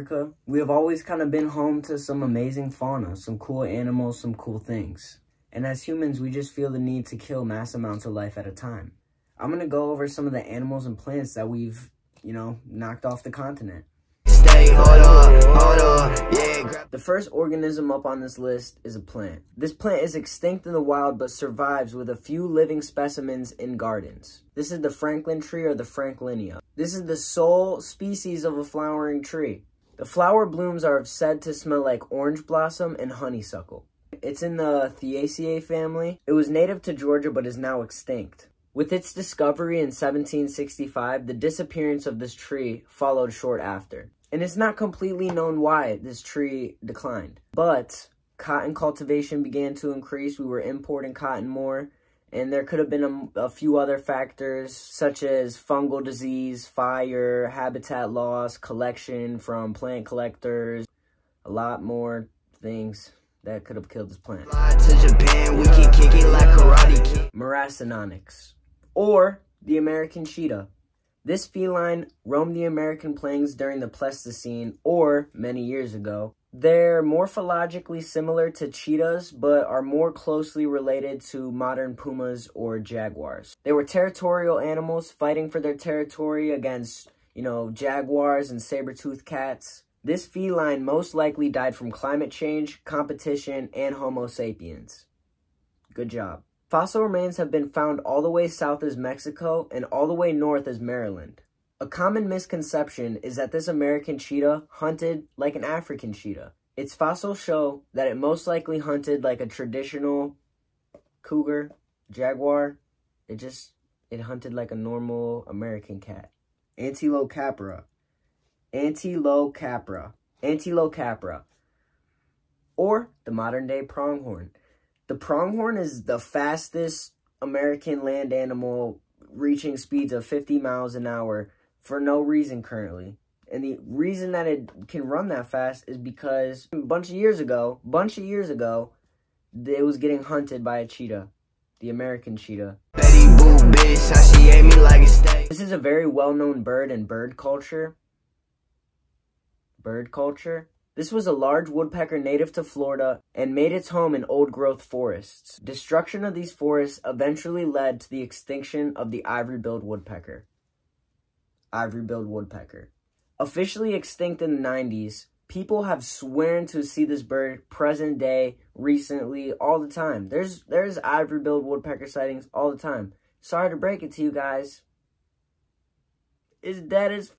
America, we have always kind of been home to some amazing fauna, some cool animals, some cool things. And as humans, we just feel the need to kill mass amounts of life at a time. I'm going to go over some of the animals and plants that we've, knocked off the continent. The first organism up on this list is a plant. This plant is extinct in the wild but survives with a few living specimens in gardens. This is the Franklin tree or the Franklinia. This is the sole species of a flowering tree. The flower blooms are said to smell like orange blossom and honeysuckle. It's in the Thaceae family. It was native to Georgia but is now extinct. With its discovery in 1765, the disappearance of this tree followed short after. And it's not completely known why this tree declined. But cotton cultivation began to increase. We were importing cotton more. And there could have been a few other factors, such as fungal disease, fire, habitat loss, collection from plant collectors. A lot more things that could have killed this plant. Maracinonyx, or the American cheetah. This feline roamed the American plains during the Pleistocene, or many years ago. They're morphologically similar to cheetahs, but are more closely related to modern pumas or jaguars. They were territorial animals fighting for their territory against, jaguars and saber-toothed cats. This feline most likely died from climate change, competition, and Homo sapiens. Good job. Fossil remains have been found all the way south as Mexico and all the way north as Maryland. A common misconception is that this American cheetah hunted like an African cheetah. Its fossils show that it most likely hunted like a traditional cougar, jaguar. It hunted like a normal American cat. Antilocapra. Or the modern day pronghorn. The pronghorn is the fastest American land animal, reaching speeds of 50 miles an hour for no reason currently. And the reason that it can run that fast is because a bunch of years ago, it was getting hunted by a cheetah, the American cheetah. This is a very well-known bird in bird culture. This was a large woodpecker native to Florida and made its home in old-growth forests. Destruction of these forests eventually led to the extinction of the ivory-billed woodpecker. Officially extinct in the 90s, people have sworn to see this bird present day, recently, all the time. There's ivory-billed woodpecker sightings all the time. Sorry to break it to you guys. It's dead as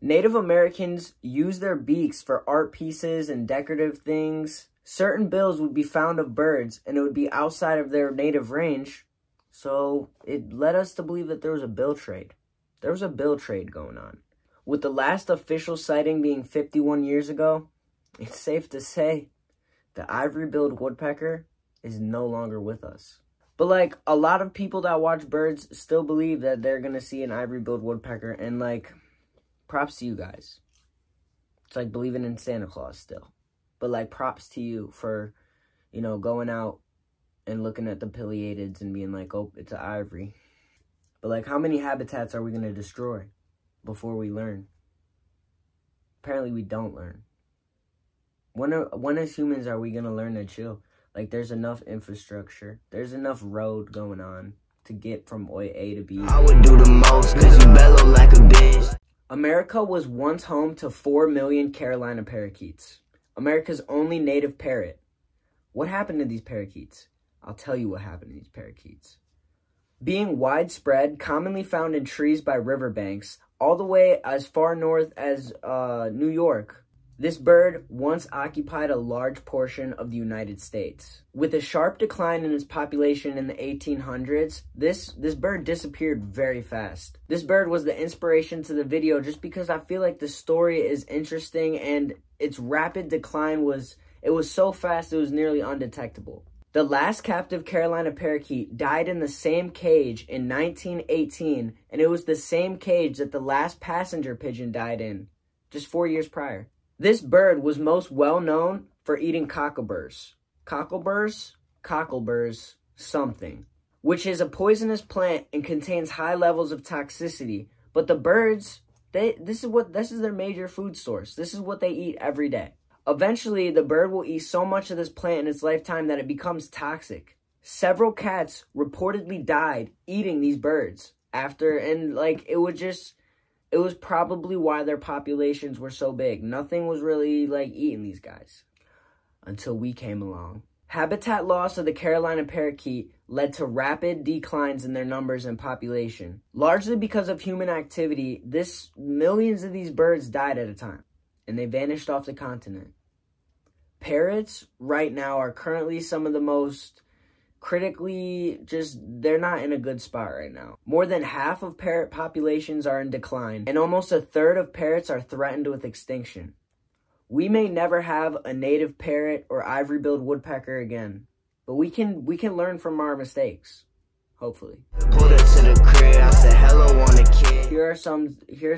Native Americans used their beaks for art pieces and decorative things. Certain bills would be found of birds, and it would be outside of their native range. So it led us to believe that there was a bill trade. There was a bill trade going on. With the last official sighting being 51 years ago, it's safe to say the ivory-billed woodpecker is no longer with us. But, a lot of people that watch birds still believe that they're going to see an ivory-billed woodpecker, and, props to you guys. It's like believing in Santa Claus still. But, props to you for, going out and looking at the pileatids and being like, oh, it's an ivory. But, how many habitats are we going to destroy before we learn? Apparently, we don't learn. When as humans are we going to learn to chill? There's enough infrastructure. There's enough road going on to get from A to B. I would do the most because you bellow like a bitch. America was once home to 4 million Carolina parakeets. America's only native parrot. What happened to these parakeets? I'll tell you what happened to these parakeets. Being widespread, commonly found in trees by riverbanks, all the way as far north as New York, this bird once occupied a large portion of the United States. With a sharp decline in its population in the 1800s, this bird disappeared very fast. This bird was the inspiration to the video just because I feel like the story is interesting and its rapid decline was so fast it was nearly undetectable. The last captive Carolina parakeet died in the same cage in 1918, and it was the same cage that the last passenger pigeon died in just 4 years prior. This bird was most well known for eating cockleburs. Cockleburs, something, which is a poisonous plant and contains high levels of toxicity. But the birds This is their major food source. This is what they eat every day. Eventually, the bird will eat so much of this plant in its lifetime that it becomes toxic. Several cats reportedly died eating these birds after, and like it was probably why their populations were so big. Nothing was really like eating these guys until we came along. Habitat loss of the Carolina parakeet led to rapid declines in their numbers and population. Largely because of human activity, millions of these birds died at a time, and they vanished off the continent. Parrots right now are currently some of the most critically, they're not in a good spot right now. More than half of parrot populations are in decline, and almost a third of parrots are threatened with extinction. We may never have a native parrot or ivory-billed woodpecker again, but we can learn from our mistakes, hopefully. Pulled up to the crib, I said hello on the kid. Here's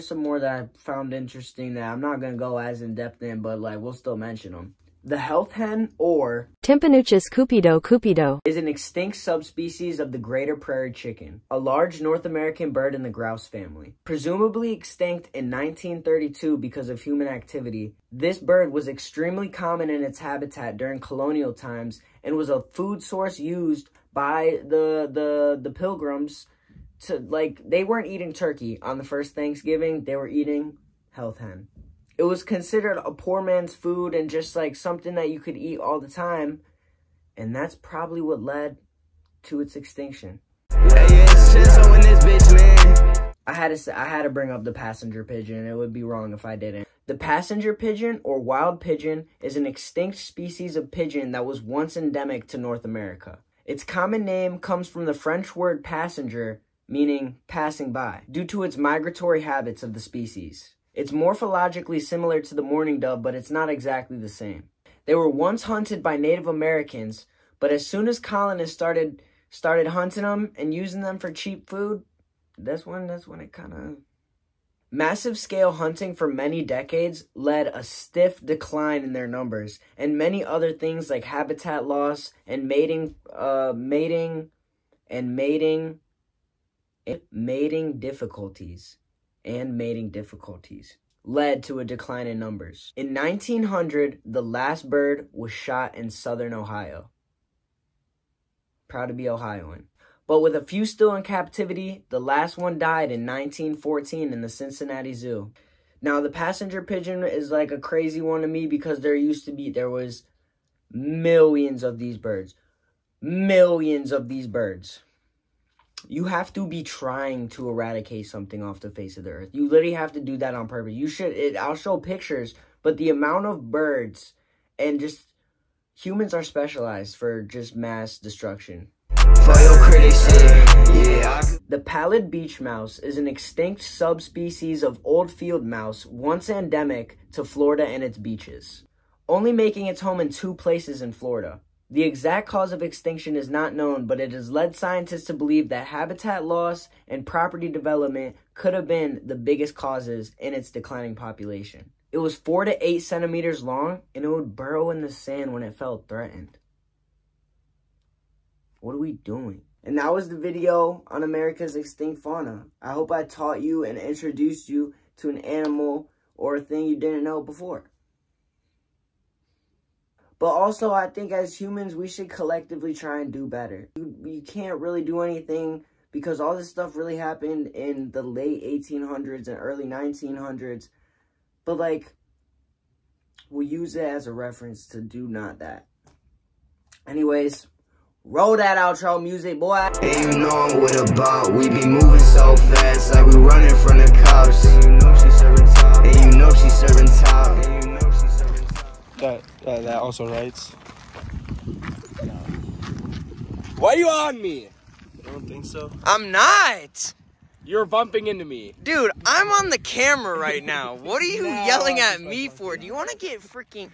some more that I found interesting that I'm not gonna go as in depth in, but like we'll still mention them. The health hen, or Tympanuchus cupido, is an extinct subspecies of the greater prairie chicken, a large North American bird in the grouse family. Presumably extinct in 1932 because of human activity, this bird was extremely common in its habitat during colonial times and was a food source used by the pilgrims to, like, they weren't eating turkey on the first Thanksgiving, they were eating health hen. It was considered a poor man's food and just like something that you could eat all the time. And that's probably what led to its extinction. I had to bring up the passenger pigeon. It would be wrong if I didn't. The passenger pigeon, or wild pigeon, is an extinct species of pigeon that was once endemic to North America. Its common name comes from the French word passenger, meaning passing by, due to its migratory habits of the species. It's morphologically similar to the mourning dove, but it's not exactly the same. They were once hunted by Native Americans, but as soon as colonists started hunting them and using them for cheap food, that's when it kind of... Massive scale hunting for many decades led a stiff decline in their numbers, and many other things like habitat loss and mating difficulties led to a decline in numbers. In 1900, the last bird was shot in southern Ohio. Proud to be Ohioan. But with a few still in captivity, the last one died in 1914 in the Cincinnati Zoo. Now, the passenger pigeon is like a crazy one to me because there was millions of these birds. Millions of these birds. You have to be trying to eradicate something off the face of the earth. You literally have to do that on purpose. I'll show pictures, but the amount of birds and just humans are specialized for just mass destruction. The pallid beach mouse is an extinct subspecies of old field mouse, once endemic to Florida and its beaches, only making its home in 2 places in Florida. The exact cause of extinction is not known, but it has led scientists to believe that habitat loss and property development could have been the biggest causes in its declining population. It was 4 to 8 centimeters long, and it would burrow in the sand when it felt threatened. What are we doing? And that was the video on America's extinct fauna. I hope I taught you and introduced you to an animal or a thing you didn't know before. But also, I think as humans, we should collectively try and do better. You can't really do anything because all this stuff really happened in the late 1800s and early 1900s. But, like, we'll use it as a reference to do not that. Anyways, roll that outro music, boy. And you know I'm with a bop. We be moving so fast, like we running from the cops. And you know she's serving top. And you know she's serving top. And you know she's serving top. That also writes. Why are you on me? I don't think so. I'm not. You're bumping into me. Dude, I'm on the camera right now. What are you yelling at me for? Do you want to get freaking...